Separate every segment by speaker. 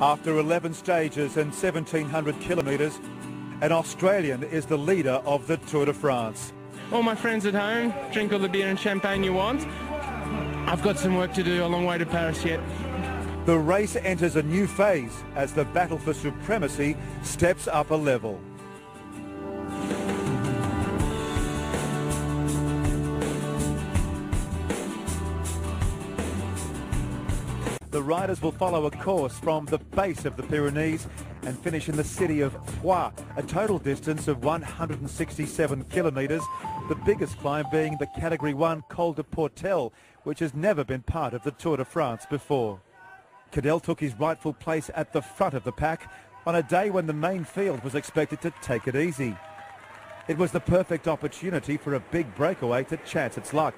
Speaker 1: After 11 stages and 1,700 kilometres, an Australian is the leader of the Tour de France.
Speaker 2: All my friends at home, drink all the beer and champagne you want. I've got some work to do, a long way to Paris yet.
Speaker 1: The race enters a new phase as the battle for supremacy steps up a level. The riders will follow a course from the base of the Pyrenees and finish in the city of Foix, a total distance of 167 kilometres, the biggest climb being the Category 1 Col de Portel, which has never been part of the Tour de France before. Cadel took his rightful place at the front of the pack on a day when the main field was expected to take it easy. It was the perfect opportunity for a big breakaway to chance its luck.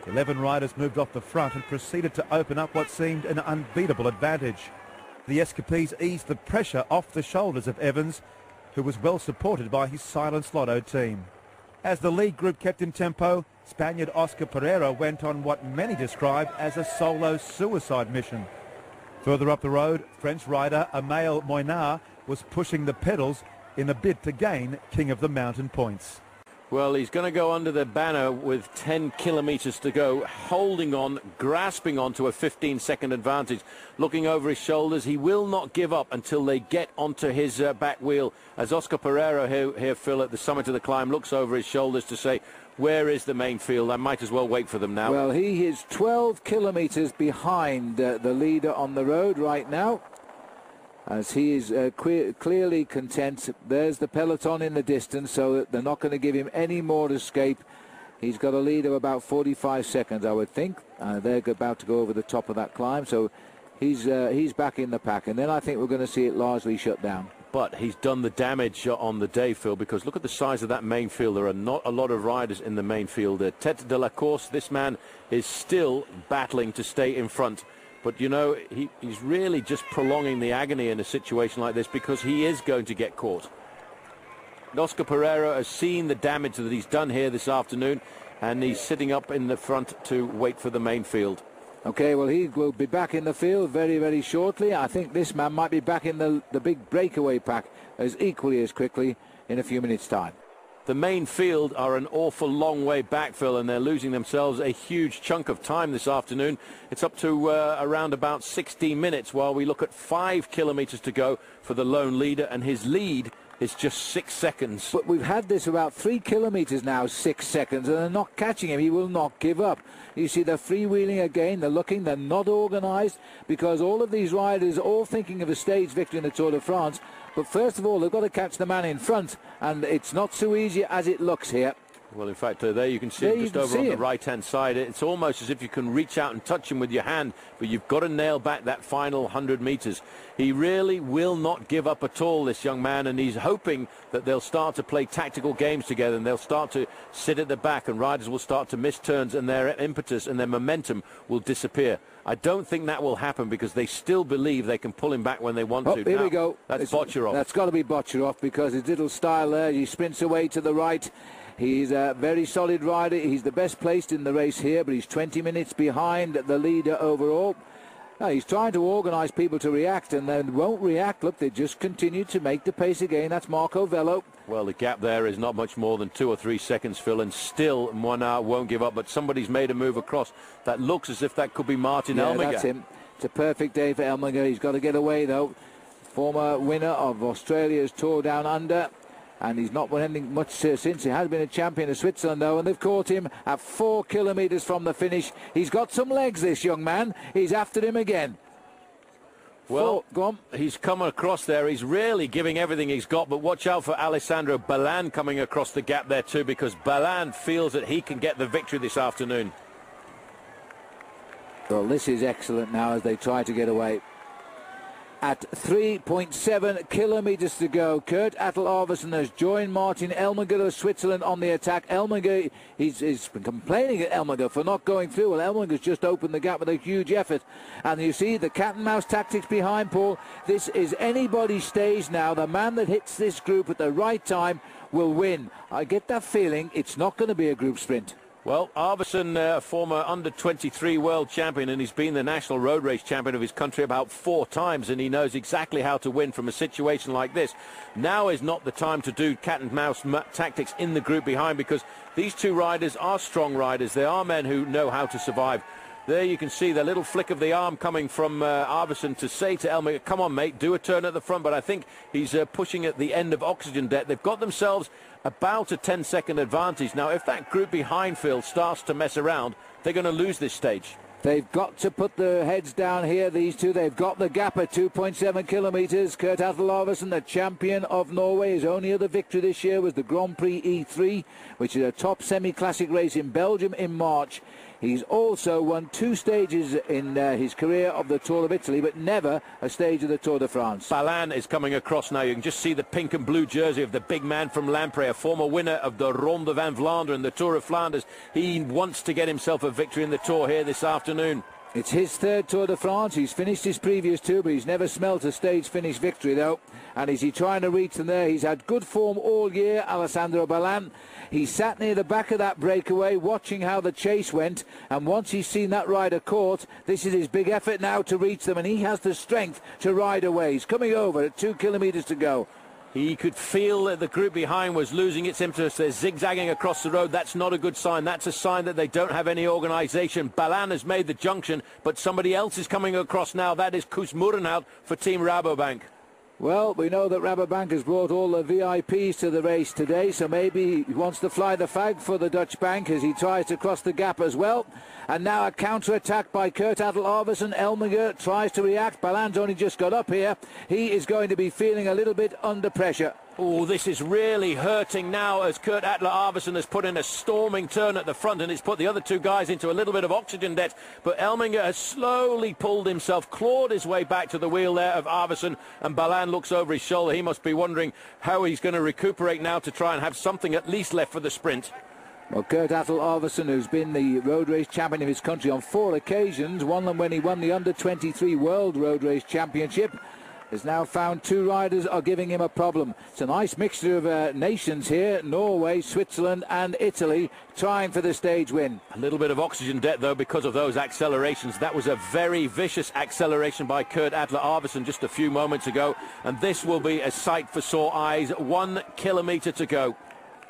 Speaker 1: 11 riders moved off the front and proceeded to open up what seemed an unbeatable advantage. The escapees eased the pressure off the shoulders of Evans, who was well supported by his Silence Lotto team. As the lead group kept in tempo, Spaniard Oscar Pereira went on what many describe as a solo suicide mission. Further up the road, French rider Amael Moinard was pushing the pedals in a bid to gain King of the Mountain points.
Speaker 3: Well, he's going to go under the banner with 10 kilometres to go, holding on, grasping on to a 15-second advantage, looking over his shoulders. He will not give up until they get onto his back wheel. As Oscar Pereira here, Phil, at the summit of the climb, looks over his shoulders to say, where is the main field? I might as well wait for them now.
Speaker 4: Well, he is 12 kilometres behind the leader on the road right now, as he is clearly content. There's the peloton in the distance, so that they're not going to give him any more escape. He's got a lead of about 45 seconds, I would think. They're about to go over the top of that climb, so he's back in the pack. And then I think we're going to see it largely shut down.
Speaker 3: But he's done the damage on the day, Phil, because look at the size of that main field. There are not a lot of riders in the main field. Tête de la Course, this man is still battling to stay in front. But, you know, he's really just prolonging the agony in a situation like this because he is going to get caught. Oscar Pereira has seen the damage that he's done here this afternoon, and he's sitting up in the front to wait for the main field.
Speaker 4: Okay, well, he will be back in the field very, very shortly. I think this man might be back in the big breakaway pack as equally as quickly in a few minutes' time.
Speaker 3: The main field are an awful long way back, Phil, and they're losing themselves a huge chunk of time this afternoon. It's up to around about 16 minutes while we look at 5 kilometres to go for the lone leader, and his lead is just 6 seconds.
Speaker 4: But we've had this about 3 kilometres now, 6 seconds, and they're not catching him. He will not give up. You see, they're freewheeling again. They're looking. They're not organised, because all of these riders are all thinking of a stage victory in the Tour de France. But first of all, they've got to catch the man in front, and it's not so easy as it looks here.
Speaker 3: Well, in fact, there you can see him just over on the right-hand side. It's almost as if you can reach out and touch him with your hand, but you've got to nail back that final 100 metres. He really will not give up at all, this young man, and he's hoping that they'll start to play tactical games together, and they'll start to sit at the back, and riders will start to miss turns, and their impetus and their momentum will disappear. I don't think that will happen because they still believe they can pull him back when they want to.
Speaker 4: Here we go.
Speaker 3: That's Bocharov.
Speaker 4: That's got to be Bocharov, because his little style there, he sprints away to the right. He's a very solid rider. He's the best placed in the race here, but he's 20 minutes behind the leader overall. Now, he's trying to organise people to react, and they won't react. Look, they just continue to make the pace again. That's Marco Velo.
Speaker 3: Well, the gap there is not much more than 2 or 3 seconds, Phil, and still Moinard won't give up, but somebody's made a move across. That looks as if that could be Martin Elmiger.
Speaker 4: That's him. It's a perfect day for Elmiger. He's got to get away, though. Former winner of Australia's Tour Down Under. And he's not won anything much since. He has been a champion of Switzerland, though, and they've caught him at 4 kilometres from the finish. He's got some legs, this young man. He's after him again.
Speaker 3: Well,
Speaker 4: go on.
Speaker 3: He's come across there. He's really giving everything he's got, but watch out for Alessandro Ballan coming across the gap there too, because Ballan feels that he can get the victory this afternoon.
Speaker 4: Well, this is excellent now as they try to get away. At 3.7 kilometres to go, Kurt Attel-Arvesen has joined Martin Elmiger of Switzerland on the attack. Elmiger, he's been complaining at Elmiger for not going through. Well, Elmiger's just opened the gap with a huge effort. And you see the cat and mouse tactics behind Paul. This is anybody's stage now. The man that hits this group at the right time will win. I get that feeling it's not going to be a group sprint.
Speaker 3: Well, Arvidsson, former under-23 world champion, and he's been the national road race champion of his country about 4 times, and he knows exactly how to win from a situation like this. Now is not the time to do cat-and-mouse tactics in the group behind, because these two riders are strong riders. They are men who know how to survive. There you can see the little flick of the arm coming from Arvidsson to say to Elmiger, come on, mate, do a turn at the front. But I think he's pushing at the end of oxygen debt. They've got themselves about a 10-second advantage. Now, if that group behind Phil starts to mess around, they're going to lose this stage.
Speaker 4: They've got to put their heads down here, these two. They've got the gap at 2.7 kilometres. Kurt Atle Arvidsson, the champion of Norway. His only other victory this year was the Grand Prix E3, which is a top semi-classic race in Belgium in March. He's also won 2 stages in his career of the Tour of Italy, but never a stage of the Tour de France.
Speaker 3: Balin is coming across now. You can just see the pink and blue jersey of the big man from Lamprey, a former winner of the Ronde van Vlaanderen and the Tour of Flanders. He wants to get himself a victory in the Tour here this afternoon.
Speaker 4: It's his 3rd Tour de France. He's finished his previous 2, but he's never smelt a stage finish victory, though. And is he trying to reach them there? He's had good form all year, Alessandro Balin. He sat near the back of that breakaway, watching how the chase went. And once he's seen that rider caught, this is his big effort now to reach them. And he has the strength to ride away. He's coming over at 2 kilometres to go.
Speaker 3: He could feel that the group behind was losing its impetus. They're zigzagging across the road. That's not a good sign. That's a sign that they don't have any organisation. Balin has made the junction, but somebody else is coming across now. That is Koos Mourenhout for Team Rabobank.
Speaker 4: Well, we know that Rabobank has brought all the VIPs to the race today, so maybe he wants to fly the flag for the Dutch bank as he tries to cross the gap as well. And now a counter-attack by Kurt Atle Arvidsson. Elmiger tries to react. Balin's only just got up here. He is going to be feeling a little bit under pressure.
Speaker 3: Oh, this is really hurting now as Kurt Atle Arvidsson has put in a storming turn at the front and it's put the other 2 guys into a little bit of oxygen debt. But Elmiger has slowly pulled himself, clawed his way back to the wheel there of Arvidsson, and Balin looks over his shoulder. He must be wondering how he's going to recuperate now to try and have something at least left for the sprint.
Speaker 4: Well, Kurt Atle Arvidsson, who's been the road race champion of his country on 4 occasions, won them when he won the Under-23 World Road Race Championship, has now found 2 riders are giving him a problem. It's a nice mixture of nations here, Norway, Switzerland and Italy, trying for the stage win.
Speaker 3: A little bit of oxygen debt, though, because of those accelerations. That was a very vicious acceleration by Kurt Atle Arvidsson just a few moments ago, and this will be a sight for sore eyes. 1 kilometre to go.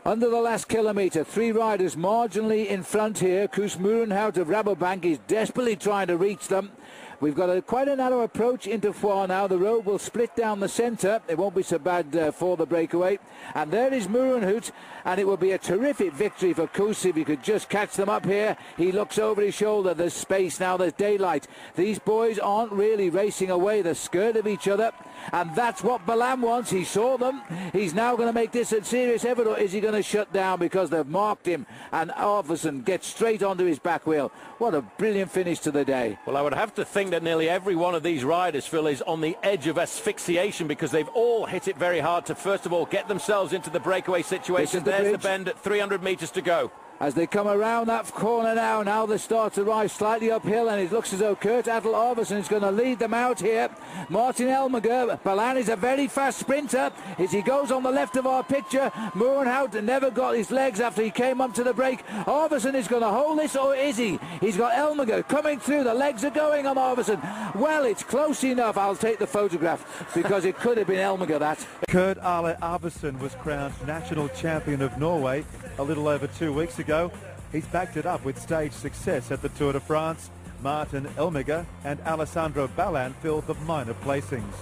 Speaker 4: Under the last kilometre, 3 riders marginally in front here. Koos Mourenhout of Rabobank is desperately trying to reach them. We've got quite a narrow approach into Foix now. The road will split down the centre. It won't be so bad for the breakaway. And there is Mourenhout, and it will be a terrific victory for Koos if he could just catch them up here. He looks over his shoulder. There's space now. There's daylight. These boys aren't really racing away. They're scared of each other. And that's what Balin wants. He saw them. He's now going to make this a serious effort, or is he going to shut down because they've marked him? And Arvidsson gets straight onto his back wheel. What a brilliant finish to the day.
Speaker 3: Well, I would have to think that nearly every one of these riders, Phil, is on the edge of asphyxiation because they've all hit it very hard to, first of all, get themselves into the breakaway situation. There's the bend at 300 metres to go.
Speaker 4: As they come around that corner now they start to rise slightly uphill, and it looks as though Kurt Atle Arvidsson is going to lead them out here. Martin Elmiger, Balin is a very fast sprinter as he goes on the left of our picture. Mourenhout never got his legs after he came up to the break. Arvidsson is going to hold this, or is he? He's got Elmiger coming through. The legs are going on Arvidsson. Well, it's close enough. I'll take the photograph because it could have been Elmiger, that.
Speaker 1: Kurt Atle Arvidsson was crowned national champion of Norway a little over 2 weeks ago. He's backed it up with stage success at the Tour de France. Martin Elmiger and Alessandro Balin filled the minor placings.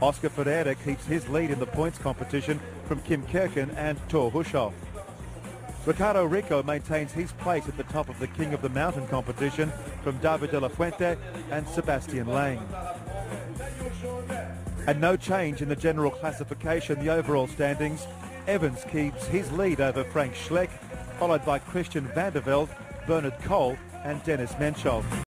Speaker 1: Oscar Ferreira keeps his lead in the points competition from Kim Kirchen and Thor Hushoff. Ricardo Rico maintains his place at the top of the King of the Mountain competition from David de la Fuente and Sebastian Lane. And no change in the general classification, the overall standings. Evans keeps his lead over Frank Schleck, followed by Christian Vande Velde, Bernard Cole and Dennis Menchov.